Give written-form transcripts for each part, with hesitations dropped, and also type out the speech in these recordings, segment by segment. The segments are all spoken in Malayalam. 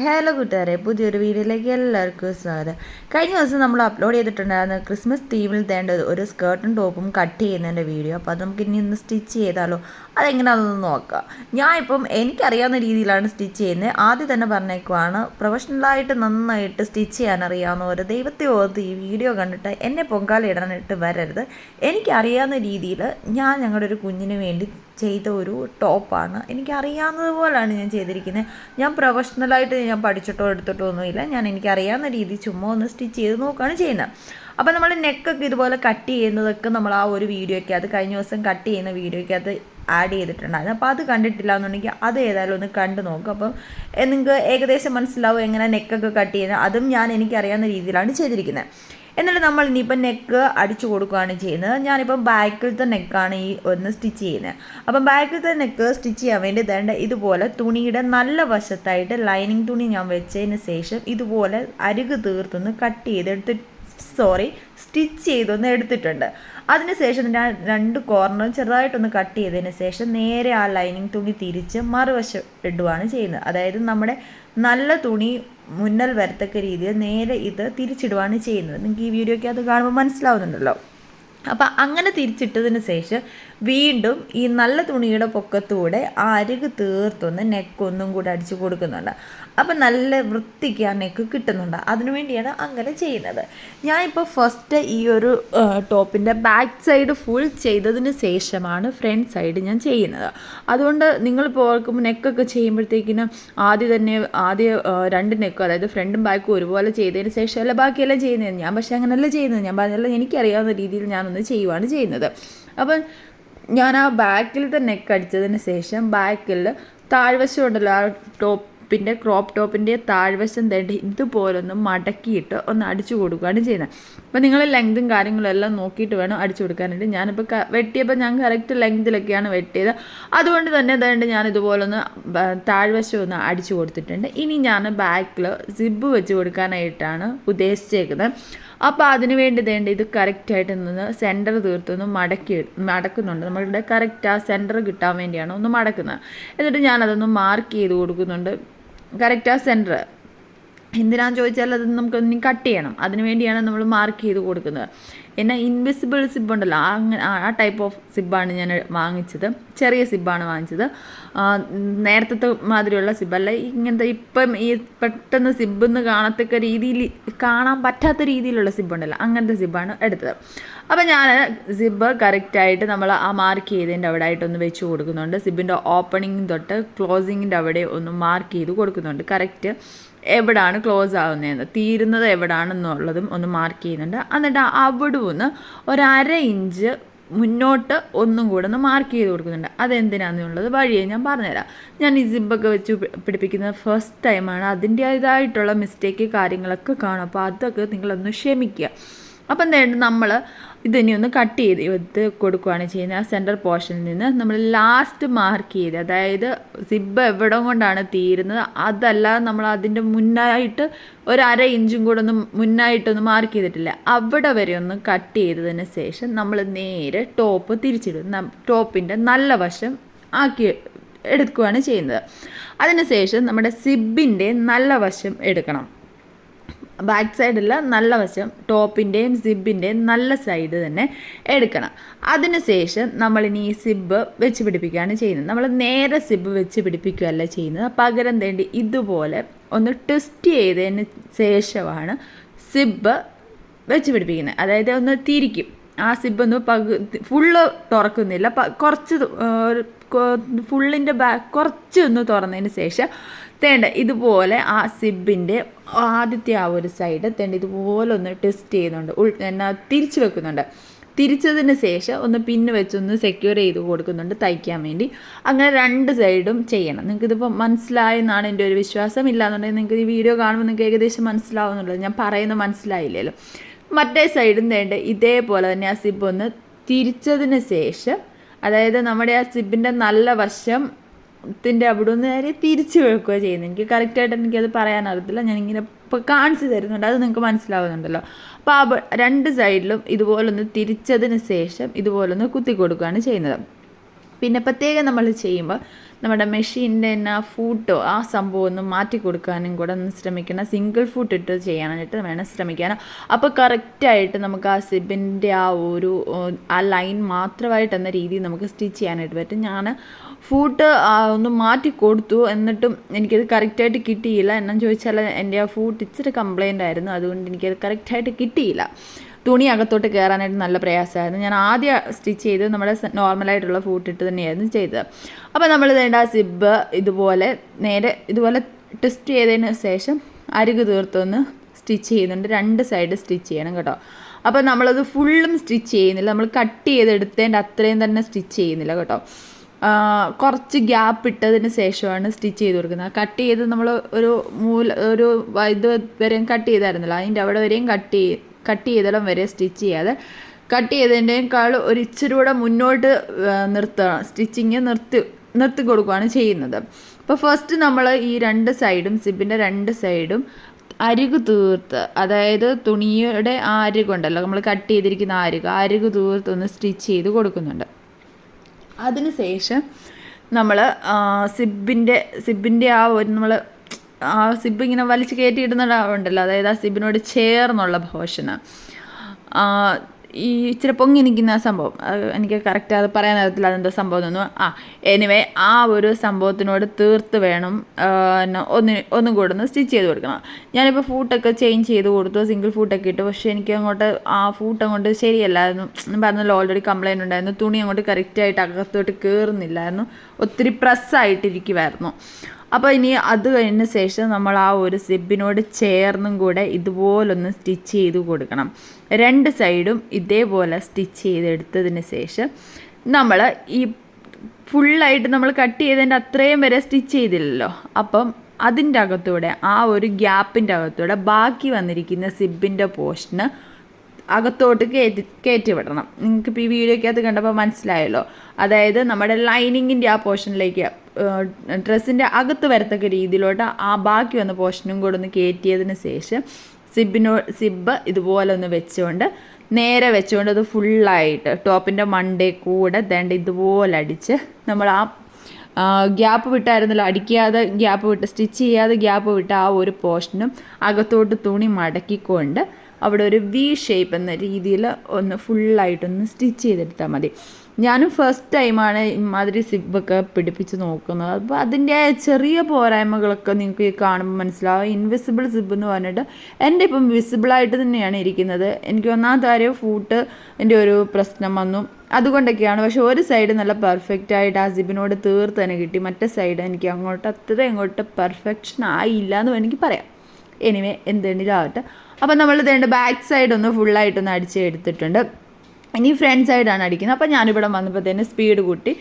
ഹലോ കൂട്ടുകാരെ, പുതിയൊരു വീഡിയോയിലേക്ക് എല്ലാവർക്കും സ്വാഗതം. കഴിഞ്ഞ ദിവസം നമ്മൾ അപ്ലോഡ് ചെയ്തിട്ടുണ്ടായിരുന്ന ക്രിസ്മസ് തീമിൽ തേണ്ട ഒരു സ്കേർട്ടും ടോപ്പും കട്ട് ചെയ്യുന്നതിൻ്റെ വീഡിയോ. അപ്പോൾ അത് നമുക്ക് ഇനി ഒന്ന് സ്റ്റിച്ച് ചെയ്താലോ, അതെങ്ങനെയാണെന്ന് നോക്കാം. ഞാൻ ഇപ്പം എനിക്കറിയാവുന്ന രീതിയിലാണ് സ്റ്റിച്ച് ചെയ്യുന്നത്. ആദ്യം തന്നെ പറഞ്ഞേക്കുവാണ്, പ്രൊഫഷണലായിട്ട് നന്നായിട്ട് സ്റ്റിച്ച് ചെയ്യാൻ അറിയാവുന്നവർ ദൈവത്തെ ഓർത്ത് ഈ വീഡിയോ കണ്ടിട്ട് എന്നെ പൊങ്കാലയിടാനായിട്ട് വരരുത്. എനിക്കറിയാവുന്ന രീതിയിൽ ഞങ്ങളുടെ ഒരു കുഞ്ഞിന് വേണ്ടി ചെയ്ത ഒരു ടോപ്പാണ്. എനിക്കറിയാവുന്നതുപോലെയാണ് ഞാൻ ചെയ്തിരിക്കുന്നത്. ഞാൻ പ്രൊഫഷണലായിട്ട് ഞാൻ പഠിച്ചിട്ടോ എടുത്തിട്ടോ ഒന്നുമില്ല. എനിക്കറിയാവുന്ന രീതി ചുമ്മാ ഒന്ന് സ്റ്റിച്ച് ചെയ്ത് നോക്കുകയാണ് ചെയ്യുന്നത്. അപ്പോൾ നമ്മൾ നെക്കൊക്കെ ഇതുപോലെ കട്ട് ചെയ്യുന്നതൊക്കെ നമ്മൾ ആ ഒരു വീഡിയോയ്ക്കകത്ത് കഴിഞ്ഞ ദിവസം കട്ട് ചെയ്യുന്ന വീഡിയോയ്ക്കകത്ത് ആഡ് ചെയ്തിട്ടുണ്ടായിരുന്നു. അപ്പോൾ അത് കണ്ടിട്ടില്ല എന്നുണ്ടെങ്കിൽ അത് ഏതായാലും ഒന്ന് കണ്ടു നോക്കും. അപ്പം നിങ്ങൾക്ക് ഏകദേശം മനസ്സിലാവും എങ്ങനെ നെക്കൊക്കെ കട്ട് ചെയ്യുന്നത്. അതും എനിക്കറിയാവുന്ന രീതിയിലാണ് ചെയ്തിരിക്കുന്നത്. എന്നിട്ട് നമ്മൾ ഇനിയിപ്പം നെക്ക് അടിച്ചു കൊടുക്കുകയാണ് ചെയ്യുന്നത്. ഞാനിപ്പം ബാക്കിലത്തെ നെക്കാണ് ഈ ഒന്ന് സ്റ്റിച്ച് ചെയ്യുന്നത്. അപ്പം ബാക്കിലത്തെ നെക്ക് സ്റ്റിച്ച് ചെയ്യാൻ വേണ്ടി വേണ്ട ഇതുപോലെ തുണിയുടെ നല്ല വശത്തായിട്ട് ലൈനിങ് തുണി ഞാൻ വെച്ചതിന് ശേഷം ഇതുപോലെ അരികു തീർത്തൊന്ന് കട്ട് ചെയ്തെടുത്ത് സ്റ്റിച്ച് ചെയ്തൊന്ന് എടുത്തിട്ടുണ്ട്. അതിനുശേഷം ഞാൻ രണ്ട് കോർണറും ചെറുതായിട്ടൊന്ന് കട്ട് ചെയ്തതിന് ശേഷം നേരെ ആ ലൈനിങ് തുണി തിരിച്ച് മറുവശം ഇടുകയാണ് ചെയ്യുന്നത്. അതായത് നമ്മുടെ നല്ല തുണി മുന്നൽ വരത്തക്ക രീതിയിൽ നേരെ ഇത് തിരിച്ചിടുകയാണ് ചെയ്യുന്നത്. നിങ്ങൾക്ക് ഈ വീഡിയോയ്ക്ക് അത് കാണുമ്പോൾ മനസ്സിലാവുന്നുണ്ടല്ലോ. അപ്പം അങ്ങനെ തിരിച്ചിട്ടതിന് ശേഷം വീണ്ടും ഈ നല്ല തുണിയുടെ പൊക്കത്തൂടെ ആ അരികു തീർത്തൊന്ന് നെക്കൊന്നും കൂടെ അടിച്ചു കൊടുക്കുന്നുണ്ട്. അപ്പം നല്ല വൃത്തിക്ക് ആ നെക്ക് കിട്ടുന്നുണ്ട്. അതിനുവേണ്ടിയാണ് അങ്ങനെ ചെയ്യുന്നത്. ഞാനിപ്പോൾ ഫസ്റ്റ് ഈ ഒരു ടോപ്പിൻ്റെ ബാക്ക് സൈഡ് ഫുൾ ചെയ്തതിന് ശേഷമാണ് ഫ്രണ്ട് സൈഡ് ഞാൻ ചെയ്യുന്നത്. അതുകൊണ്ട് നിങ്ങളിപ്പോൾ ഓർക്കുമ്പോൾ നെക്കൊക്കെ ചെയ്യുമ്പോഴത്തേക്കിനും ആദ്യം രണ്ട് നെക്കും, അതായത് ഫ്രണ്ടും ബാക്കും ഒരുപോലെ ചെയ്തതിന് ശേഷമല്ല ബാക്കിയെല്ലാം ചെയ്യുന്നത്. ഞാൻ പക്ഷേ അങ്ങനെയല്ല ചെയ്യുന്നത്. ഞാൻ പറഞ്ഞാൽ എനിക്കറിയാവുന്ന രീതിയിൽ ഞാനൊന്ന് ചെയ്യുവാണ് ചെയ്യുന്നത്. അപ്പം ഞാൻ ആ ബാക്കിലത്തെ നെക്ക് അടിച്ചതിന് ശേഷം ബാക്കിൽ താഴ്വശം ഉണ്ടല്ലോ, ആ ക്രോപ്പ് ടോപ്പിൻ്റെ താഴ്വശം തേണ്ടി ഇതുപോലൊന്ന് മടക്കിയിട്ട് ഒന്ന് അടിച്ചു കൊടുക്കുകയാണ് ചെയ്യുന്നത്. അപ്പോൾ നിങ്ങൾ ലെങ്തും കാര്യങ്ങളും എല്ലാം നോക്കിയിട്ട് വേണം അടിച്ചു കൊടുക്കാനായിട്ട്. ഞാനിപ്പോൾ വെട്ടിയപ്പോൾ ഞാൻ കറക്റ്റ് ലെങ്തിലൊക്കെയാണ് വെട്ടിയത്. അതുകൊണ്ട് തന്നെ തേണ്ടി ഞാൻ ഇതുപോലൊന്ന് താഴ്വശം ഒന്ന് അടിച്ചു കൊടുത്തിട്ടുണ്ട്. ഇനി ഞാൻ ബാക്കിൽ സിബ് വെച്ച് കൊടുക്കാനായിട്ടാണ് ഉദ്ദേശിച്ചേക്കുന്നത്. അപ്പോൾ അതിന് വേണ്ടി ഇത് കറക്റ്റായിട്ട് നിന്ന് സെൻറ്റർ തീർത്തൊന്ന് മടക്കുന്നുണ്ട്. നമ്മളുടെ കറക്റ്റ് ആ സെൻറ്റർ കിട്ടാൻ വേണ്ടിയാണ് ഒന്ന് മടക്കുന്നത്. എന്നിട്ട് ഞാനതൊന്ന് മാർക്ക് ചെയ്ത് കൊടുക്കുന്നുണ്ട്. കറക്റ്റ് ആ സെൻറ്റർ എന്തിനാന്ന് ചോദിച്ചാൽ അത് നമുക്ക് ഇനി കട്ട് ചെയ്യണം. അതിന് വേണ്ടിയാണ് നമ്മൾ മാർക്ക് ചെയ്ത് കൊടുക്കുന്നത്. എന്നാൽ ഇൻവിസിബിൾ സിബ് ഉണ്ടല്ലോ, ആ ടൈപ്പ് ഓഫ് സിബാണ് ഞാൻ വാങ്ങിച്ചത്. ചെറിയ സിബാണ് വാങ്ങിച്ചത്. നേരത്തെ മാതിരിയുള്ള സിബല്ല, ഇങ്ങനത്തെ ഇപ്പം ഈ പെട്ടെന്ന് സിബെന്ന് കാണാൻ പറ്റാത്ത രീതിയിലുള്ള സിബുണ്ടല്ലോ, അങ്ങനത്തെ സിബാണ് എടുത്തത്. അപ്പം ഞാൻ സിബ് കറക്റ്റായിട്ട് നമ്മൾ ആ മാർക്ക് ചെയ്തതിൻ്റെ അവിടെ ആയിട്ടൊന്ന് വെച്ച് കൊടുക്കുന്നുണ്ട്. സിബിൻ്റെ ഓപ്പണിംഗ് തൊട്ട് ക്ലോസിങ്ങിൻ്റെ അവിടെ ഒന്ന് മാർക്ക് ചെയ്ത് കൊടുക്കുന്നുണ്ട്. കറക്റ്റ് എവിടാണ് ക്ലോസ് ആവുന്നതെന്ന്, തീരുന്നത് എവിടാണെന്നുള്ളതും ഒന്ന് മാർക്ക് ചെയ്യുന്നുണ്ട്. എന്നിട്ട് അവിടെ ഒന്ന് 1/2 ഇഞ്ച് മുന്നോട്ട് ഒന്നും കൂടെ ഒന്ന് മാർക്ക് ചെയ്ത് കൊടുക്കുന്നുണ്ട്. അതെന്തിനാണെന്നുള്ളത് വഴിയെ ഞാൻ പറഞ്ഞുതരാം. ഞാൻ ഈ സിബൊക്കെ വെച്ച് പിടിപ്പിക്കുന്നത് ഫസ്റ്റ് ടൈമാണ്. അതിൻ്റേതായിട്ടുള്ള മിസ്റ്റേക്ക് കാര്യങ്ങളൊക്കെ കാണും. അപ്പോൾ അതൊക്കെ നിങ്ങളൊന്ന് ക്ഷമിക്കുക. അപ്പം നമ്മൾ ഇതിനെ ഒന്ന് കട്ട് ചെയ്ത് കൊടുക്കുകയാണ് ചെയ്യുന്നത്. ആ സെൻറ്റർ പോർഷനിൽ നിന്ന് നമ്മൾ ലാസ്റ്റ് മാർക്ക് ചെയ്ത്, അതായത് സിബ് എവിടം കൊണ്ടാണ് തീരുന്നത് അതല്ലാതെ നമ്മൾ അതിൻ്റെ മുന്നായിട്ട് 1/2 ഇഞ്ചും കൂടെ ഒന്ന് മുന്നായിട്ടൊന്ന് മാർക്ക് ചെയ്തിട്ടില്ല, അവിടെ വരെ ഒന്ന് കട്ട് ചെയ്തതിന് ശേഷം നമ്മൾ നേരെ ടോപ്പ് തിരിച്ചിടും. ടോപ്പിൻ്റെ നല്ല വശം ആക്കി എടുക്കുകയാണ് ചെയ്യുന്നത്. അതിനുശേഷം നമ്മുടെ സിബിൻ്റെ നല്ല വശം എടുക്കണം. ബാക്ക് സൈഡിൽ നല്ല വശം ടോപ്പിൻ്റെയും സിബിൻ്റെയും നല്ല സൈഡ് തന്നെ എടുക്കണം. അതിനുശേഷം നമ്മളിനി ഈ സിബ് വെച്ച് പിടിപ്പിക്കുകയാണ് ചെയ്യുന്നത്. നമ്മൾ നേരെ സിബ് വെച്ച് പിടിപ്പിക്കുകയല്ല ചെയ്യുന്നത്. പകരം തേണ്ടി ഇതുപോലെ ഒന്ന് ട്വിസ്റ്റ് ചെയ്തതിന് ശേഷമാണ് സിബ് വെച്ച് പിടിപ്പിക്കുന്നത്. അതായത് ഒന്ന് തിരിക്കും. ആ സിബൊന്ന് ഫുള്ള് തുറക്കുന്നില്ല, കുറച്ച് ഫുള്ളിൻ്റെ കുറച്ച് ഒന്ന് തുറന്നതിന് ശേഷം ഇതുപോലെ ആ സിബിൻ്റെ ആദ്യത്തെ ആ ഒരു സൈഡ് ഇതുപോലെ ഒന്ന് ടെസ്റ്റ് ചെയ്യുന്നുണ്ട്, തിരിച്ചു വെക്കുന്നുണ്ട്. തിരിച്ചതിന് ശേഷം ഒന്ന് പിന്ന് വെച്ചൊന്ന് സെക്യൂർ ചെയ്ത് കൊടുക്കുന്നുണ്ട് തയ്ക്കാൻ വേണ്ടി. അങ്ങനെ രണ്ട് സൈഡും ചെയ്യണം. നിങ്ങൾക്കിതിപ്പോൾ മനസ്സിലായെന്നാണ് എൻ്റെ ഒരു വിശ്വാസം. ഇല്ലാന്നുണ്ടെങ്കിൽ നിങ്ങൾക്ക് ഈ വീഡിയോ കാണുമ്പോൾ നിങ്ങൾക്ക് ഏകദേശം മനസ്സിലാവുന്നുള്ളത്. ഞാൻ പറയുന്നത് മനസ്സിലായില്ലല്ലോ. മറ്റേ സൈഡും ഇതേപോലെ തന്നെ ആ സിബ് ഒന്ന് തിരിച്ചതിന് ശേഷം, അതായത് നമ്മുടെ ആ സിബിൻ്റെ നല്ല വശം അവിടെ നിന്ന് നേരെ തിരിച്ചു വെക്കുക ചെയ്യുന്നത്. എനിക്ക് കറക്റ്റായിട്ട് എനിക്കത് പറയാനറിയത്തില്ല. ഞാനിങ്ങനെ ഇപ്പോൾ കാണിച്ചു തരുന്നുണ്ട്, അത് നിങ്ങൾക്ക് മനസ്സിലാവുന്നുണ്ടല്ലോ. അപ്പോൾ ആ രണ്ട് സൈഡിലും ഇതുപോലൊന്ന് തിരിച്ചതിന് ശേഷം ഇതുപോലൊന്ന് കുത്തി കൊടുക്കുകയാണ് ചെയ്യുന്നത്. പിന്നെ പ്രത്യേകം നമ്മൾ ചെയ്യുമ്പോൾ നമ്മുടെ മെഷീൻ്റെ തന്നെ ആ ഫൂട്ടോ ആ സംഭവം ഒന്ന് മാറ്റി കൊടുക്കാനും കൂടെ ഒന്ന് ശ്രമിക്കണം. സിംഗിൾ ഫൂട്ട് ഇട്ട് ചെയ്യാനായിട്ട് വേണം ശ്രമിക്കാനും. അപ്പോൾ കറക്റ്റായിട്ട് നമുക്ക് ആ സിബിൻ്റെ ആ ലൈൻ മാത്രമായിട്ട് എന്ന രീതിയിൽ നമുക്ക് സ്റ്റിച്ച് ചെയ്യാനായിട്ട് പറ്റും. ഞാൻ ഫൂട്ട് ഒന്ന് മാറ്റി കൊടുത്തു, എന്നിട്ടും എനിക്കത് കറക്റ്റായിട്ട് കിട്ടിയില്ല. എന്നു ചോദിച്ചാൽ എൻ്റെ ആ ഫൂട്ട് ഇച്ചിരി കംപ്ലൈൻ്റ് ആയിരുന്നു, അതുകൊണ്ട് എനിക്കത് കറക്റ്റായിട്ട് കിട്ടിയില്ല. തുണി അകത്തോട്ട് കയറാനായിട്ട് നല്ല പ്രയാസമായിരുന്നു. ഞാൻ ആദ്യം സ്റ്റിച്ച് ചെയ്ത് നമ്മുടെ നോർമലായിട്ടുള്ള ഫൂട്ട് ഇട്ട് തന്നെയായിരുന്നു ചെയ്തത്. അപ്പോൾ നമ്മൾ വേണ്ട ആ സിബ് ഇതുപോലെ ട്വിസ്റ്റ് ചെയ്തതിന് ശേഷം അരികു തീർത്തൊന്ന് സ്റ്റിച്ച് ചെയ്യുന്നുണ്ട്. 2 സൈഡ് സ്റ്റിച്ച് ചെയ്യണം കേട്ടോ. അപ്പോൾ നമ്മളത് ഫുള്ളും സ്റ്റിച്ച് ചെയ്യുന്നില്ല, നമ്മൾ കട്ട് ചെയ്തെടുത്തതിൻ്റെ അത്രയും തന്നെ സ്റ്റിച്ച് ചെയ്യുന്നില്ല കേട്ടോ. കുറച്ച് ഗ്യാപ്പ് ഇട്ടതിന് ശേഷമാണ് സ്റ്റിച്ച് ചെയ്ത് കൊടുക്കുന്നത്. കട്ട് ചെയ്ത് നമ്മൾ ഒരു ഇത് വരെയും കട്ട് ചെയ്തായിരുന്നല്ലോ, അതിൻ്റെ അവിടെ വരെയും കട്ട് ചെയ്തിടം വരെ സ്റ്റിച്ച് ചെയ്യാതെ കട്ട് ചെയ്തതിൻ്റെക്കാൾ ഒരു ഇച്ചിരി കൂടെ മുന്നോട്ട് നിർത്തണം, സ്റ്റിച്ചിങ് നിർത്തി കൊടുക്കുകയാണ് ചെയ്യുന്നത്. അപ്പോൾ ഫസ്റ്റ് നമ്മൾ ഈ 2 സൈഡും സിബിൻ്റെ 2 സൈഡും അരികു തീർത്ത്, അതായത് തുണിയുടെ ആ അരികുണ്ടല്ലോ, നമ്മൾ കട്ട് ചെയ്തിരിക്കുന്ന അരികു തീർത്തൊന്ന് സ്റ്റിച്ച് ചെയ്ത് കൊടുക്കുന്നുണ്ട്. അതിന് ശേഷം നമ്മൾ സിബിൻ്റെ നമ്മൾ ആ സിബ് ഇങ്ങനെ വലിച്ച് കയറ്റിയിടുന്നുണ്ടല്ലോ, അതായത് ആ സിബിനോട് ചേർന്നുള്ള പോർഷന് ഈ ഇച്ചിരി പൊങ്ങി നിൽക്കുന്ന സംഭവം, എനിക്ക് കറക്റ്റ് അത് പറയാൻ അറിയത്തില്ല അതെന്താ സംഭവം എന്നൊന്നും. എനിവേ ആ ഒരു സംഭവത്തിനോട് തീർത്ത് വേണം ഒന്നും കൂടെ ഒന്ന് സ്റ്റിച്ച് ചെയ്ത് കൊടുക്കണം. ഞാനിപ്പോൾ ഫൂട്ടൊക്കെ ചേഞ്ച് ചെയ്ത് കൊടുത്തു, സിംഗിൾ ഫൂട്ടൊക്കെ ഇട്ടു. പക്ഷേ എനിക്ക് അങ്ങോട്ട് ആ ഫൂട്ട് അങ്ങോട്ട് ശരിയല്ലായിരുന്നു. പറഞ്ഞല്ലോ ഓൾറെഡി കംപ്ലൈൻറ്റ് ഉണ്ടായിരുന്നു, തുണി അങ്ങോട്ട് കറക്റ്റായിട്ട് അകത്തോട്ട് കയറുന്നില്ലായിരുന്നു, ഒത്തിരി പ്രസ്സായിട്ടിരിക്കുമായിരുന്നു. അപ്പോൾ ഇനി അത് കഴിഞ്ഞ ശേഷം നമ്മൾ ആ ഒരു സിബിനോട് ചേർന്നും കൂടെ ഇതുപോലൊന്ന് സ്റ്റിച്ച് ചെയ്ത് കൊടുക്കണം. 2 സൈഡും ഇതേപോലെ സ്റ്റിച്ച് ചെയ്തെടുത്തതിന് ശേഷം നമ്മൾ ഈ ഫുള്ളായിട്ട് നമ്മൾ കട്ട് ചെയ്തതിൻ്റെ അത്രയും വരെ സ്റ്റിച്ച് ചെയ്തില്ലല്ലോ, അപ്പം അതിൻ്റെ അകത്തൂടെ ആ ഗ്യാപ്പിൻ്റെ അകത്തൂടെ ബാക്കി വന്നിരിക്കുന്ന സിബിൻ്റെ പോർഷന് അകത്തോട്ട് കയറ്റി വിടണം. നിങ്ങൾക്കിപ്പോൾ ഈ വീഡിയോയ്ക്കകത്ത് കണ്ടപ്പോൾ മനസ്സിലായല്ലോ, അതായത് നമ്മുടെ ലൈനിങ്ങിൻ്റെ ആ പോർഷനിലേക്ക് ഡ്രസ്സിൻ്റെ അകത്ത് വരത്തക്ക രീതിയിലോട്ട് ആ ബാക്കി വന്ന പോർഷനും കൂടെ ഒന്ന് കയറ്റിയതിന് ശേഷം സിബ് ഇതുപോലെ ഒന്ന് നേരെ വെച്ചുകൊണ്ട് അത് ഫുള്ളായിട്ട് ടോപ്പിൻ്റെ മണ്ടേ കൂടെ ഇതുപോലെ അടിച്ച് നമ്മൾ ആ ഗ്യാപ്പ് വിട്ടായിരുന്നല്ലോ, അടിക്കാതെ ഗ്യാപ്പ് വിട്ട് സ്റ്റിച്ച് ചെയ്യാതെ ഗ്യാപ്പ് വിട്ട ആ ഒരു പോർഷനും അകത്തോട്ട് തുണി മടക്കിക്കൊണ്ട് അവിടെ ഒരു വി ഷേപ്പ് എന്ന രീതിയിൽ ഒന്ന് ഫുള്ളായിട്ടൊന്ന് സ്റ്റിച്ച് ചെയ്തെടുത്താൽ മതി. ഞാനും ഫസ്റ്റ് ടൈമാണ് ഇമാതിരി സിബൊക്കെ പിടിപ്പിച്ച് നോക്കുന്നത്. അപ്പോൾ അതിൻ്റെ ചെറിയ പോരായ്മകളൊക്കെ നിങ്ങൾക്ക് കാണുമ്പോൾ മനസ്സിലാവും. ഇൻവിസിബിൾ സിബ് എന്ന് പറഞ്ഞിട്ട് എൻ്റെ ഇപ്പം വിസിബിളായിട്ട് തന്നെയാണ് ഇരിക്കുന്നത്. എനിക്ക് ഒന്നാമത്തെ കാര്യം ഫൂട്ട് എൻ്റെ ഒരു പ്രശ്നം വന്നു, അതുകൊണ്ടൊക്കെയാണ്. പക്ഷെ ഒരു സൈഡ് നല്ല പെർഫെക്റ്റായിട്ട് ആ സിബിനോട് തീർത്ത് തന്നെ കിട്ടി, മറ്റേ സൈഡ് എനിക്ക് അങ്ങോട്ട് പെർഫെക്ഷൻ ആയില്ല എന്ന് വേണമെങ്കിൽ പറയാം. എനിവേ എന്തെങ്കിലും ആവട്ടെ. അപ്പോൾ നമ്മൾ ബാക്ക് സൈഡ് ഒന്ന് ഫുള്ളായിട്ടൊന്ന് അടിച്ചെടുത്തിട്ടുണ്ട്. ഇനി ഫ്രണ്ട് സൈഡാണ് അടിക്കുന്നത്. അപ്പോൾ ഞാനിവിടെ വന്നപ്പോഴത്തേന് സ്പീഡ് കൂട്ടി.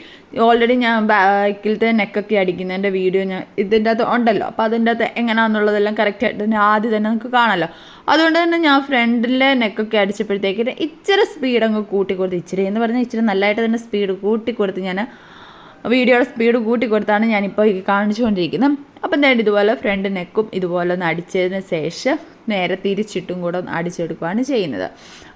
ഓൾറെഡി ഞാൻ ബാക്കിലത്തെ നെക്കൊക്കെ അടിക്കുന്നതിൻ്റെ വീഡിയോ ഞാൻ ഇതിൻ്റെ അകത്ത് ഉണ്ടല്ലോ, അപ്പോൾ അതിൻ്റെ അകത്ത് എങ്ങനെയാണെന്നുള്ളതെല്ലാം കറക്റ്റായിട്ട് തന്നെ ആദ്യം തന്നെ നമുക്ക് കാണാമല്ലോ. അതുകൊണ്ട് തന്നെ ഞാൻ ഫ്രണ്ടിലെ നെക്കൊക്കെ അടിച്ചപ്പോഴത്തേക്ക് ഇച്ചിരി സ്പീഡ് അങ്ങ് കൂട്ടിക്കൊടുത്ത്, ഇച്ചിരി എന്ന് പറഞ്ഞാൽ ഇച്ചിരി നല്ലതായിട്ട് തന്നെ സ്പീഡ് കൂട്ടിക്കൊടുത്ത് ഞാൻ വീഡിയോയുടെ സ്പീഡ് കൂട്ടിക്കൊടുത്താണ് ഞാനിപ്പോൾ കാണിച്ചുകൊണ്ടിരിക്കുന്നത്. അപ്പം ഇതുപോലെ ഫ്രണ്ട് നെക്കും ഇതുപോലെ ഒന്ന് അടിച്ചതിന് ശേഷം നേരെ തിരിച്ചിട്ടും കൂടെ ഒന്ന് അടിച്ചെടുക്കുകയാണ് ചെയ്യുന്നത്.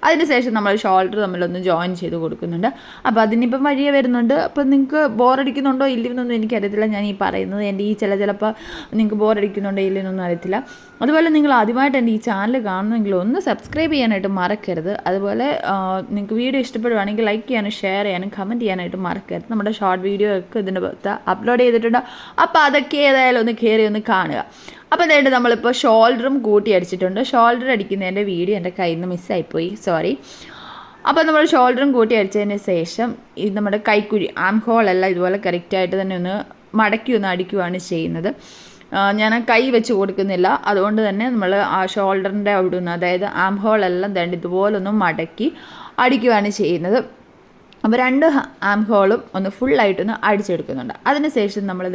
അതിനുശേഷം നമ്മൾ ഷോൾഡർ തമ്മിലൊന്ന് ജോയിൻ ചെയ്ത് കൊടുക്കുന്നുണ്ട്. അപ്പോൾ അതിനിപ്പം വഴിയേ വരുന്നുണ്ട്. അപ്പോൾ നിങ്ങൾക്ക് ബോറടിക്കുന്നുണ്ടോ ഇല്ലെന്നൊന്നും എനിക്കറിയത്തില്ല. ഞാൻ ഈ പറയുന്നത് എൻ്റെ ഈ ചിലപ്പോൾ നിങ്ങൾക്ക് ബോറടിക്കുന്നുണ്ടോ ഇല്ലെന്നൊന്നും അറിയത്തില്ല. അതുപോലെ നിങ്ങൾ ആദ്യമായിട്ട് എൻ്റെ ഈ ചാനൽ കാണുന്നെങ്കിൽ ഒന്ന് സബ്സ്ക്രൈബ് ചെയ്യാനായിട്ട് മറക്കരുത്. അതുപോലെ നിങ്ങൾക്ക് വീഡിയോ ഇഷ്ടപ്പെടുവാണെങ്കിൽ ലൈക്ക് ചെയ്യാനും ഷെയർ ചെയ്യാനും കമൻറ്റ് ചെയ്യാനായിട്ട് മറക്കരുത്. നമ്മുടെ ഷോർട്ട് വീഡിയോ ഒക്കെ ഇതിൻ്റെ പുറത്ത് അപ്ലോഡ് ചെയ്തിട്ടുണ്ട്. അപ്പോൾ അതൊക്കെ ഏതായാലും ഒന്ന് കയറി ഒന്ന് കാണുക. അപ്പോൾ അതായത് നമ്മളിപ്പോൾ ഷോൾഡറും കൂട്ടി അടിച്ചിട്ടുണ്ട്. ഷോൾഡർ അടിക്കുന്നതിൻ്റെ വീഡിയോ എൻ്റെ കയ്യിൽ നിന്ന് മിസ്സായിപ്പോയി, സോറി. അപ്പോൾ നമ്മൾ ഷോൾഡറും കൂട്ടി അടിച്ചതിന് ശേഷം ഇത് നമ്മുടെ കൈക്കുഴി ആം ഹോളെല്ലാം ഇതുപോലെ കറക്റ്റായിട്ട് തന്നെ ഒന്ന് മടക്കി ഒന്ന് അടിക്കുകയാണ് ചെയ്യുന്നത്. ഞാൻ കൈ വെച്ച് കൊടുക്കുന്നില്ല, അതുകൊണ്ട് തന്നെ നമ്മൾ ആ ഷോൾഡറിൻ്റെ അവിടെ നിന്ന്, അതായത് ആം ഹോളെല്ലാം ഇതുപോലൊന്ന് മടക്കി അടിക്കുകയാണ് ചെയ്യുന്നത്. അപ്പോൾ 2 ആം ഹോളും ഒന്ന് ഫുള്ളായിട്ടൊന്ന് അടിച്ചെടുക്കുന്നുണ്ട്. അതിനുശേഷം നമ്മൾ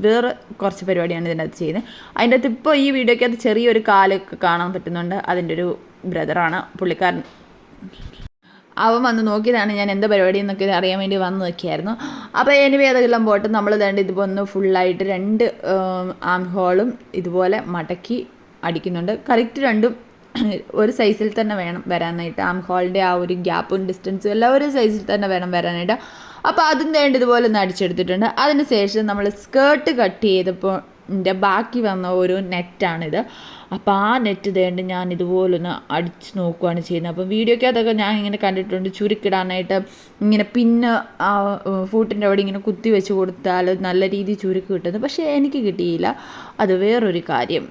വേറെ കുറച്ച് പരിപാടിയാണ് ഇതിൻ്റെ അകത്ത് ചെയ്യുന്നത്. അതിൻ്റെ അകത്ത് ഇപ്പോൾ ഈ വീഡിയോയ്ക്കകത്ത് ചെറിയൊരു കാലൊക്കെ കാണാൻ പറ്റുന്നുണ്ട്. അതിൻ്റെ ഒരു ബ്രദറാണ് പുള്ളിക്കാരൻ. അവൻ വന്ന് നോക്കിയതാണ് ഞാൻ എന്താ പരിപാടി എന്നൊക്കെ അറിയാൻ വേണ്ടി വന്ന് നോക്കിയായിരുന്നു. അപ്പോൾ എനിവേ അതെല്ലാം പോയിട്ട് നമ്മൾ ഇതിപ്പോൾ ഒന്ന് ഫുള്ളായിട്ട് 2 ആം ഹോളും ഇതുപോലെ മടക്കി അടിക്കുന്നുണ്ട്. കറക്റ്റ് രണ്ടും ഒരു സൈസിൽ തന്നെ വേണം വരാനായിട്ട്. ആം ഹോളിൻ്റെ ആ ഒരു ഗ്യാപ്പും ഡിസ്റ്റൻസും എല്ലാം ഒരു സൈസിൽ തന്നെ വേണം വരാനായിട്ട്. അപ്പോൾ അതും വേണ്ട ഇതുപോലെ ഒന്ന് അടിച്ചെടുത്തിട്ടുണ്ട്. അതിന് ശേഷം നമ്മൾ സ്കേർട്ട് കട്ട് ചെയ്തപ്പോൾ ബാക്കി വന്ന ഒരു നെറ്റാണിത്. അപ്പോൾ ആ നെറ്റ് വേണ്ട ഞാൻ ഇതുപോലൊന്ന് അടിച്ച് നോക്കുകയാണ് ചെയ്യുന്നത്. അപ്പം വീഡിയോക്കകത്തൊക്കെ ഞാൻ ഇങ്ങനെ കണ്ടിട്ടുണ്ട് ചുരുക്കിടാനായിട്ട് ഇങ്ങനെ പിന്നെ ആ ഫൂട്ടിൻ്റെ അവിടെ ഇങ്ങനെ കുത്തി വെച്ച് കൊടുത്താൽ നല്ല രീതിയിൽ ചുരുക്ക് കിട്ടുന്നത്. പക്ഷേ എനിക്ക് കിട്ടിയില്ല. അത് വേറൊരു കാര്യം.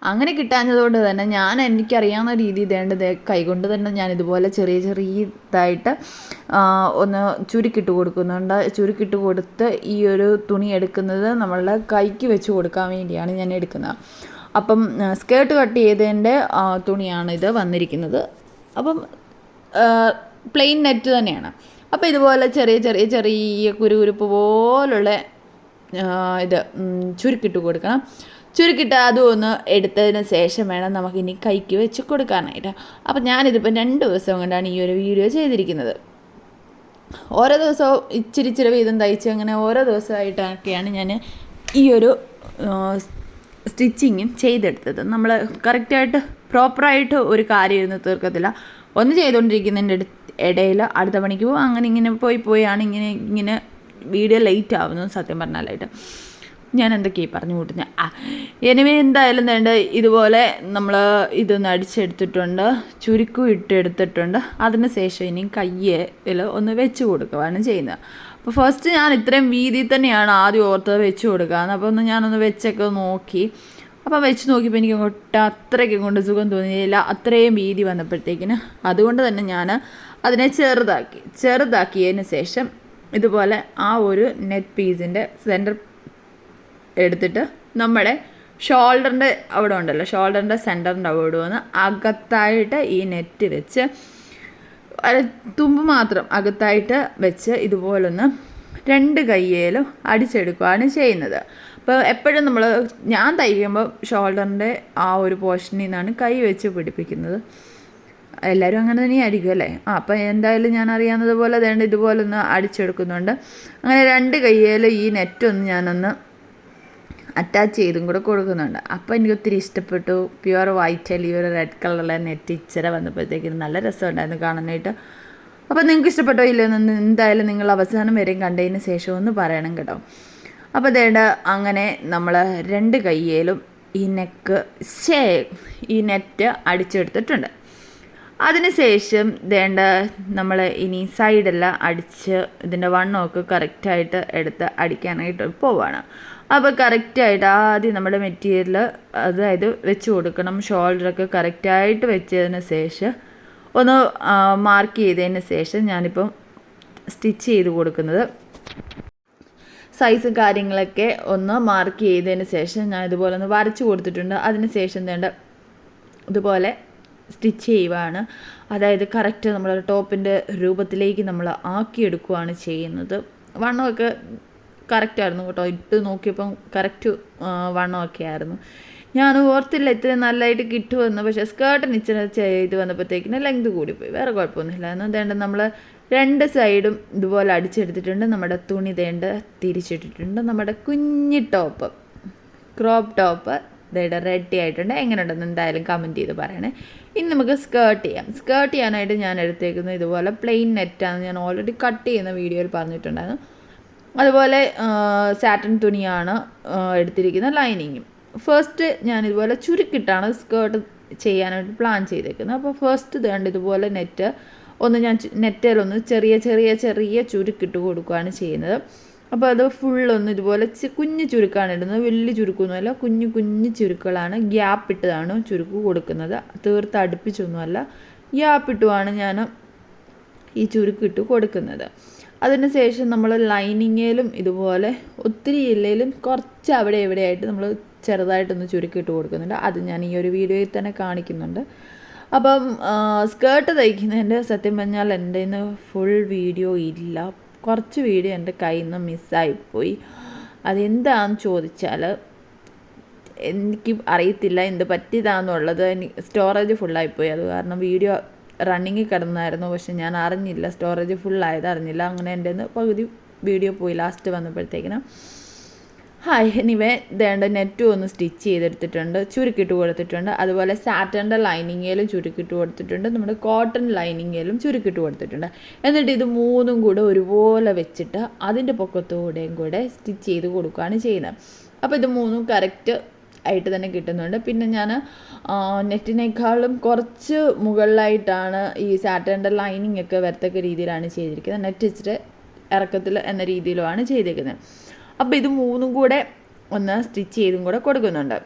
അങ്ങനെ കിട്ടാഞ്ഞതുകൊണ്ട് തന്നെ ഞാൻ എനിക്കറിയാവുന്ന രീതി വേണ്ടത് കൈകൊണ്ട് തന്നെ ഞാൻ ഇതുപോലെ ചെറിയ ചെറിയതായിട്ട് ഒന്ന് ചുരുക്കിട്ട് കൊടുക്കുന്നുണ്ട്. ചുരുക്കിട്ട് കൊടുത്ത് ഈ ഒരു തുണി എടുക്കുന്നത് നമ്മളുടെ കൈക്ക് വെച്ച് കൊടുക്കാൻ വേണ്ടിയാണ് ഞാൻ എടുക്കുന്നത്. അപ്പം സ്കേർട്ട് കട്ട് ചെയ്തതിൻ്റെ തുണിയാണ് ഇത് വന്നിരിക്കുന്നത്. അപ്പം പ്ലെയിൻ നെറ്റ് തന്നെയാണ്. അപ്പോൾ ഇതുപോലെ ചെറിയ ചെറിയ ചെറിയ കുരുകുരുപ്പ് പോലുള്ള ഇത് ചുരുക്കിട്ട് കൊടുക്കണം. ചുരുക്കിട്ട് അതും ഒന്ന് എടുത്തതിന് ശേഷം വേണം നമുക്കിനി കൈക്ക് വെച്ച് കൊടുക്കാനായിട്ട്. അപ്പം ഞാനിതിപ്പം 2 ദിവസം കൊണ്ടാണ് ഈ ഒരു വീഡിയോ ചെയ്തിരിക്കുന്നത്. ഓരോ ദിവസവും ഇച്ചിരി വീതം തയ്ച്ച് അങ്ങനെ ഓരോ ദിവസമായിട്ടൊക്കെയാണ് ഞാൻ ഈ ഒരു സ്റ്റിച്ചിങ്ങും ചെയ്തെടുത്തത്. നമ്മൾ കറക്റ്റായിട്ട് പ്രോപ്പറായിട്ട് ഒരു കാര്യം ഇരുന്ന് തീർക്കത്തില്ല. ഒന്ന് ചെയ്തുകൊണ്ടിരിക്കുന്നതിൻ്റെ ഇടയിൽ അടുത്ത പണിക്ക് പോകും. അങ്ങനെ ഇങ്ങനെ പോയാണ് ഇങ്ങനെ വീഡിയോ ലേറ്റ് ആവുന്നത് സത്യം പറഞ്ഞാലായിട്ട്. ഞാൻ എന്തൊക്കെയാണ് പറഞ്ഞു കൂട്ടുന്നത്. എനിവേ എന്തായാലും വേണ്ട ഇതുപോലെ നമ്മൾ ഇതൊന്ന് അടിച്ചെടുത്തിട്ടുണ്ട്, ചുരുക്കും ഇട്ടെടുത്തിട്ടുണ്ട്. അതിന് ശേഷം ഇനി കയ്യിൽ ഒന്ന് വെച്ച് കൊടുക്കുകയാണ് ചെയ്യുന്നത്. അപ്പോൾ ഫസ്റ്റ് ഞാൻ ഇത്രയും വീതി തന്നെയാണ് ആദ്യം ഓർത്തത് വെച്ച് കൊടുക്കാമെന്ന്. അപ്പോൾ ഞാനൊന്ന് വെച്ചൊക്കെ നോക്കി. അപ്പോൾ വെച്ച് നോക്കിയപ്പോൾ എനിക്ക് അത്രയ്ക്കും കൊണ്ട് സുഖം തോന്നിയില്ല, അത്രയും വീതി വന്നപ്പോഴത്തേക്കിന്. അതുകൊണ്ട് തന്നെ ഞാൻ അതിനെ ചെറുതാക്കിയതിന് ശേഷം ഇതുപോലെ ആ ഒരു നെറ്റ് പീസിൻ്റെ സെൻറ്റർ എടുത്തിട്ട് നമ്മുടെ ഷോൾഡറിൻ്റെ അവിടെ ഉണ്ടല്ലോ, ഷോൾഡറിൻ്റെ സെൻറ്ററിൻ്റെ അവിടെ വന്ന് അകത്തായിട്ട് ഈ നെറ്റ് വെച്ച് തുമ്പ് മാത്രം അകത്തായിട്ട് വെച്ച് ഇതുപോലൊന്ന് 2 കയ്യിലും അടിച്ചെടുക്കുകയാണ് ചെയ്യുന്നത്. അപ്പോൾ എപ്പോഴും ഞാൻ തയ്ക്കുമ്പോൾ ഷോൾഡറിൻ്റെ ആ ഒരു പോർഷനിൽ നിന്നാണ് കൈ വെച്ച് പിടിപ്പിക്കുന്നത്. എല്ലാവരും അങ്ങനെ തന്നെയായിരിക്കും അല്ലേ? അപ്പോൾ എന്തായാലും ഞാൻ അറിയാവുന്നത് പോലെ ഇതുപോലൊന്ന് അടിച്ചെടുക്കുന്നുണ്ട്. അങ്ങനെ 2 കയ്യിലും ഈ നെറ്റൊന്ന് ഞാനൊന്ന് അറ്റാച്ച് ചെയ്തും കൂടെ കൊടുക്കുന്നുണ്ട്. അപ്പോൾ എനിക്ക് ഒത്തിരി ഇഷ്ടപ്പെട്ടു. പ്യുവർ വൈറ്റിൽ ഈ ഒരു റെഡ് കളറിലെ നെറ്റ് ഇച്ചിരി വന്നപ്പോഴത്തേക്കും നല്ല രസമുണ്ടായിരുന്നു കാണാനായിട്ട്. അപ്പോൾ നിങ്ങൾക്ക് ഇഷ്ടപ്പെട്ടോ ഇല്ലയെന്ന് എന്തായാലും നിങ്ങൾ അവസാനം വരെയും കണ്ടതിന് ശേഷം ഒന്ന് പറയണം കേട്ടോ. അപ്പോൾ അങ്ങനെ നമ്മൾ 2 കയ്യിലും ഈ നെറ്റ് അടിച്ചെടുത്തിട്ടുണ്ട്. അതിനുശേഷം നമ്മൾ ഇനി സൈഡെല്ലാം അടിച്ച് ഇതിൻ്റെ വണ്ണമൊക്കെ കറക്റ്റായിട്ട് എടുത്ത് അടിക്കാനായിട്ട് പോവുകയാണ്. അപ്പോൾ കറക്റ്റായിട്ട് ആദ്യം നമ്മുടെ മെറ്റീരിയൽ അതായത് വെച്ച് കൊടുക്കണം. ഷോൾഡറൊക്കെ കറക്റ്റായിട്ട് വെച്ചതിന് ശേഷം ഒന്ന് മാർക്ക് ചെയ്തതിന് ശേഷം ഞാനിപ്പം സ്റ്റിച്ച് ചെയ്ത് കൊടുക്കുന്നത്. സൈസും കാര്യങ്ങളൊക്കെ ഒന്ന് മാർക്ക് ചെയ്തതിന് ശേഷം ഞാൻ ഇതുപോലെ ഒന്ന് വരച്ച് കൊടുത്തിട്ടുണ്ട്. അതിന് ശേഷം ഇതുപോലെ സ്റ്റിച്ച് ചെയ്യുവാണ്. അതായത് കറക്റ്റ് നമ്മൾ ടോപ്പിൻ്റെ രൂപത്തിലേക്ക് നമ്മൾ ആക്കിയെടുക്കുകയാണ് ചെയ്യുന്നത്. വണ്ണമൊക്കെ കറക്റ്റായിരുന്നു കേട്ടോ. ഇട്ട് നോക്കിയപ്പം കറക്റ്റ് വണ്ണമൊക്കെ ആയിരുന്നു. ഞാൻ ഓർത്തില്ല ഇത്രയും നല്ലതായിട്ട് കിട്ടുമെന്ന്. പക്ഷേ സ്കേർട്ടിന് ഇച്ചിരി ചെയ്ത് വന്നപ്പോഴത്തേക്കിന് ലെങ്ത് കൂടിപ്പോയി. വേറെ കുഴപ്പമൊന്നുമില്ലായിരുന്നു. നമ്മൾ 2 സൈഡും ഇതുപോലെ അടിച്ചെടുത്തിട്ടുണ്ട്. നമ്മുടെ തുണി തിരിച്ചിട്ടിട്ടുണ്ട്. നമ്മുടെ കുഞ്ഞി ടോപ്പ്, ക്രോപ്പ് ടോപ്പ് റെഡി ആയിട്ടുണ്ട്. എങ്ങനെയുണ്ടെന്ന് എന്തായാലും കമൻറ്റ് ചെയ്ത് പറയണേ. ഇനി നമുക്ക് സ്കേർട്ട് ചെയ്യാം. സ്കേർട്ട് ചെയ്യാനായിട്ട് ഞാൻ എടുത്തേക്കുന്നത് ഇതുപോലെ പ്ലെയിൻ നെറ്റാണ്. ഞാൻ ഓൾറെഡി കട്ട് ചെയ്യുന്ന വീഡിയോയിൽ പറഞ്ഞിട്ടുണ്ടായിരുന്നു. അതുപോലെ സാറ്റൻ തുണിയാണ് എടുത്തിരിക്കുന്ന ലൈനിങ്ങും. ഫസ്റ്റ് ഞാൻ ഇതുപോലെ ചുരുക്കിട്ടാണ് സ്കേർട്ട് ചെയ്യാനായിട്ട് പ്ലാൻ ചെയ്തേക്കുന്നത്. അപ്പോൾ ഫസ്റ്റ് ഇതുപോലെ നെറ്റിലൊന്ന് ചെറിയ ചെറിയ ചെറിയ ചുരുക്കിട്ട് കൊടുക്കുകയാണ് ചെയ്യുന്നത്. അപ്പോൾ അത് ഫുള്ളൊന്ന് ഇതുപോലെ കുഞ്ഞു ചുരുക്കാണ് ഇടുന്നത്. വലിയ ചുരുക്കൊന്നുമല്ല, കുഞ്ഞു കുഞ്ഞു ചുരുക്കുകളാണ്. ഗ്യാപ്പിട്ടതാണ് ചുരുക്ക് കൊടുക്കുന്നത്. തീർത്ത് അടുപ്പിച്ചൊന്നുമല്ല, ഗ്യാപ്പിട്ടുമാണ് ഞാൻ ഈ ചുരുക്കിട്ട് കൊടുക്കുന്നത്. അതിനുശേഷം നമ്മൾ ലൈനിങ്ങിലും ഇതുപോലെ ഒത്തിരി ഇല്ലെങ്കിലും കുറച്ച് അവിടെ എവിടെയായിട്ട് നമ്മൾ ചെറുതായിട്ടൊന്ന് ചുരുക്കിയിട്ട് കൊടുക്കുന്നുണ്ട്. അത് ഞാൻ ഈ ഒരു വീഡിയോയിൽ തന്നെ കാണിക്കുന്നുണ്ട്. അപ്പം സ്കേർട്ട് തയ്ക്കുന്നതിൻ്റെ സത്യം പറഞ്ഞാൽ എൻ്റെ ഇന്ന് ഫുൾ വീഡിയോ ഇല്ല. കുറച്ച് വീഡിയോ എൻ്റെ കയ്യിൽ നിന്ന് മിസ്സായിപ്പോയി. അതെന്താണെന്ന് ചോദിച്ചാൽ എനിക്ക് അറിയത്തില്ല എന്ത് പറ്റിയതാണെന്നുള്ളത്. സ്റ്റോറേജ് ഫുള്ളായിപ്പോയി. അത് കാരണം വീഡിയോ റണ്ണിങ്ങിൽ കിടന്നായിരുന്നു. പക്ഷെ ഞാൻ അറിഞ്ഞില്ല, സ്റ്റോറേജ് ഫുള്ളായത് അറിഞ്ഞില്ല. അങ്ങനെ എൻ്റെ പകുതി വീഡിയോ പോയി ലാസ്റ്റ് വന്നപ്പോഴത്തേക്കിനും. ഹായ് എനിവേ ദേണ്ട നെറ്റും ഒന്ന് സ്റ്റിച്ച് ചെയ്തെടുത്തിട്ടുണ്ട്, ചുരുക്കിയിട്ട് കൊടുത്തിട്ടുണ്ട്. അതുപോലെ സാറ്റൻ്റെ ലൈനിങ്ങേലും ചുരുക്കിയിട്ട് കൊടുത്തിട്ടുണ്ട്, നമ്മുടെ കോട്ടൺ ലൈനിങ്ങേലും ചുരുക്കിയിട്ട് കൊടുത്തിട്ടുണ്ട്. എന്നിട്ട് ഇത് മൂന്നും കൂടെ ഒരുപോലെ വെച്ചിട്ട് അതിൻ്റെ പൊക്കത്തോടെയും കൂടെ സ്റ്റിച്ച് ചെയ്ത് കൊടുക്കുകയാണ് ചെയ്യുന്നത്. അപ്പോൾ ഇത് മൂന്നും കറക്റ്റ് ആയിട്ട് തന്നെ കിട്ടുന്നുണ്ട്. പിന്നെ ഞാൻ നെറ്റിനേക്കാളും കുറച്ച് മുകളിലായിട്ടാണ് ഈ സാറ്റൻ്റെ ലൈനിങ് ഒക്കെ വരത്തക്ക രീതിയിലാണ് ചെയ്തിരിക്കുന്നത്. നെറ്റ് ഇച്ചിരി ഇറക്കത്തിൽ എന്ന രീതിയിലുമാണ് ചെയ്തിരിക്കുന്നത്. അപ്പോൾ ഇത് മൂന്നും കൂടെ ഒന്ന് സ്റ്റിച്ച് ചെയ്തും കൂടെ കൊടുക്കുന്നുണ്ട്.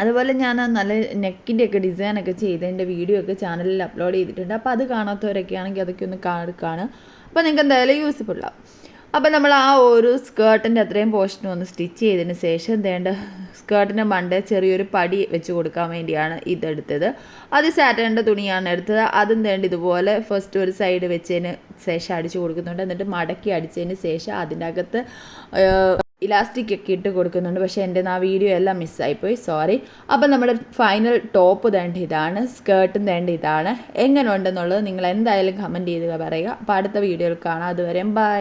അതുപോലെ ഞാൻ നല്ല നെക്കിൻ്റെയൊക്കെ ഡിസൈനൊക്കെ ചെയ്തതിൻ്റെ വീഡിയോ ഒക്കെ ചാനലിൽ അപ്ലോഡ് ചെയ്തിട്ടുണ്ട്. അപ്പോൾ അത് കാണാത്തവരൊക്കെ ആണെങ്കിൽ അതൊക്കെ ഒന്ന് കാണുക. അപ്പോൾ നിങ്ങൾക്ക് എന്തായാലും യൂസ്ഫുള്ളാവും. അപ്പോൾ നമ്മൾ ആ ഒരു സ്കേർട്ടിൻ്റെ അത്രയും പോർഷനും ഒന്ന് സ്റ്റിച്ച് ചെയ്തതിന് ശേഷം വേണ്ട സ്കേർട്ടിൻ്റെ മണ്ട ചെറിയൊരു പടി വെച്ച് കൊടുക്കാൻ വേണ്ടിയാണ് ഇതെടുത്തത്. അത് സാറ്റൻ്റെ തുണിയാണ് എടുത്തത്. അതും വേണ്ട ഇതുപോലെ ഫസ്റ്റ് ഒരു സൈഡ് വെച്ചതിന് ശേഷം അടിച്ചു കൊടുക്കുന്നുണ്ട്. എന്നിട്ട് മടക്കി അടിച്ചതിന് ശേഷം അതിൻ്റെ അകത്ത് ഇലാസ്റ്റിക് ഒക്കെ ഇട്ട് കൊടുക്കുന്നുണ്ട്. പക്ഷേ എൻ്റെ ആ വീഡിയോ എല്ലാം മിസ്സായിപ്പോയി, സോറി. അപ്പം നമ്മുടെ ഫൈനൽ ടോപ്പ് വേണ്ട ഇതാണ്, സ്കേർട്ടും വേണ്ട ഇതാണ്. എങ്ങനെ ഉണ്ടെന്നുള്ളത് നിങ്ങൾ എന്തായാലും കമൻറ്റ് ചെയ്ത് പറയുക. അപ്പോൾ അടുത്ത വീഡിയോയിൽ കാണാം. അതുവരെ ബൈ.